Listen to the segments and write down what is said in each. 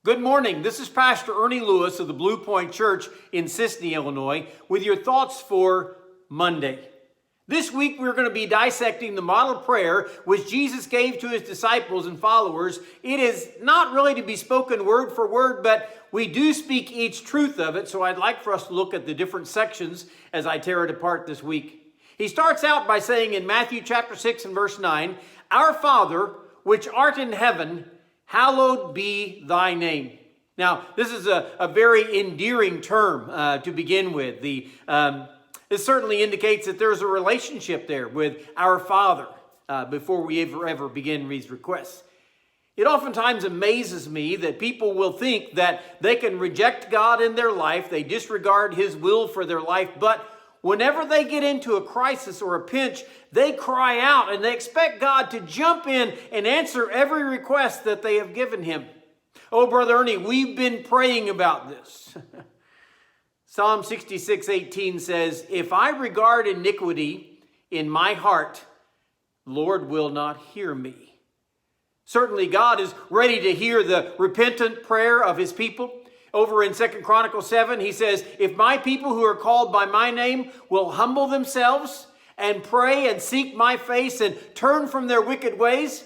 Good morning. This is Pastor Ernie Lewis of the Blue Point Church in Sisney, Illinois, with your thoughts for Monday. This week we're going to be dissecting the model prayer which Jesus gave to his disciples and followers. It is not really to be spoken word for word, but we do speak each truth of it, so I'd like for us to look at the different sections as I tear it apart this week. He starts out by saying in Matthew chapter 6 and verse 9, "Our Father, which art in heaven, hallowed be thy name." Now, this is a very endearing term to begin with. This certainly indicates that there's a relationship there with our Father before we ever begin these requests. It oftentimes amazes me that people will think that they can reject God in their life, they disregard his will for their life, but whenever they get into a crisis or a pinch, they cry out and they expect God to jump in and answer every request that they have given him. Oh, Brother Ernie, we've been praying about this. Psalm 66:18 says, "If I regard iniquity in my heart, the Lord will not hear me." Certainly God is ready to hear the repentant prayer of his people. Over in 2 Chronicles 7, he says, "If my people who are called by my name will humble themselves and pray and seek my face and turn from their wicked ways,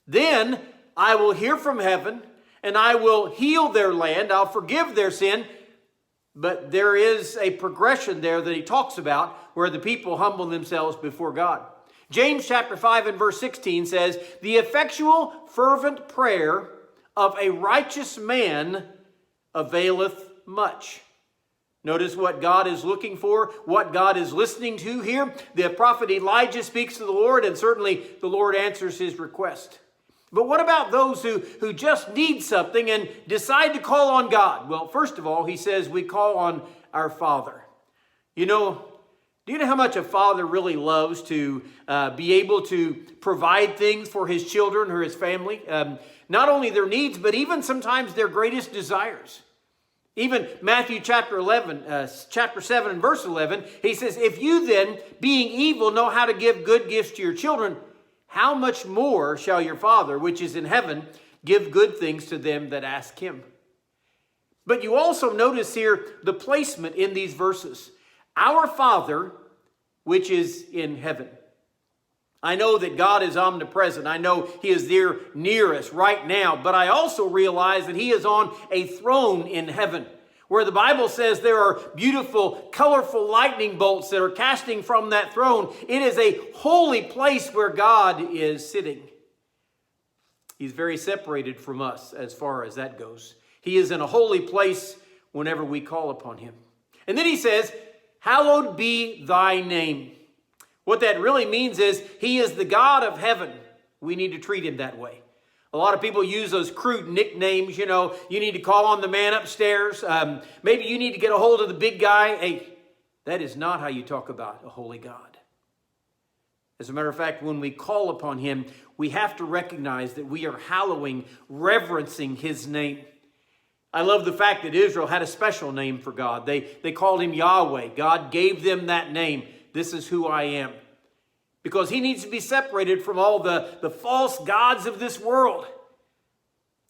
then I will hear from heaven and I will heal their land. I'll forgive their sin." But there is a progression there that he talks about where the people humble themselves before God. James chapter 5 and verse 16 says, "The effectual fervent prayer of a righteous man availeth much." Notice what God is looking for, what God is listening to here. The prophet Elijah speaks to the Lord, and certainly the Lord answers his request. But what about those who just need something and decide to call on God? Well, first of all, he says we call on our Father. Do you know how much a father really loves to be able to provide things for his children or his family? Not only their needs, but even sometimes their greatest desires. Even Matthew chapter 7 and verse 11, he says, "If you then, being evil, know how to give good gifts to your children, how much more shall your Father, which is in heaven, give good things to them that ask him?" But you also notice here the placement in these verses. Our Father, which is in heaven. I know that God is omnipresent. I know he is there near us right now. But I also realize that he is on a throne in heaven, where the Bible says there are beautiful, colorful lightning bolts that are casting from that throne. It is a holy place where God is sitting. He's very separated from us as far as that goes. He is in a holy place whenever we call upon him. And then he says, "Hallowed be thy name." What that really means is he is the God of heaven. We need to treat him that way. A lot of people use those crude nicknames, you need to call on the man upstairs. Maybe you need to get a hold of the big guy. Hey, that is not how you talk about a holy God. As a matter of fact, when we call upon him, we have to recognize that we are hallowing, reverencing his name. I love the fact that Israel had a special name for God. They called him Yahweh. God gave them that name. This is who I am. Because he needs to be separated from all the false gods of this world.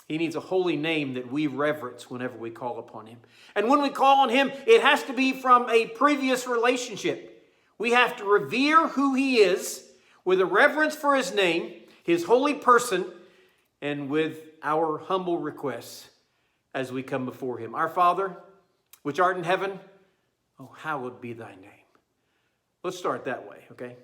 He needs a holy name that we reverence whenever we call upon him. And when we call on him, it has to be from a previous relationship. We have to revere who he is with a reverence for his name, his holy person, and with our humble requests as we come before him. Our Father, which art in heaven, oh, hallowed be thy name. Let's start that way, okay?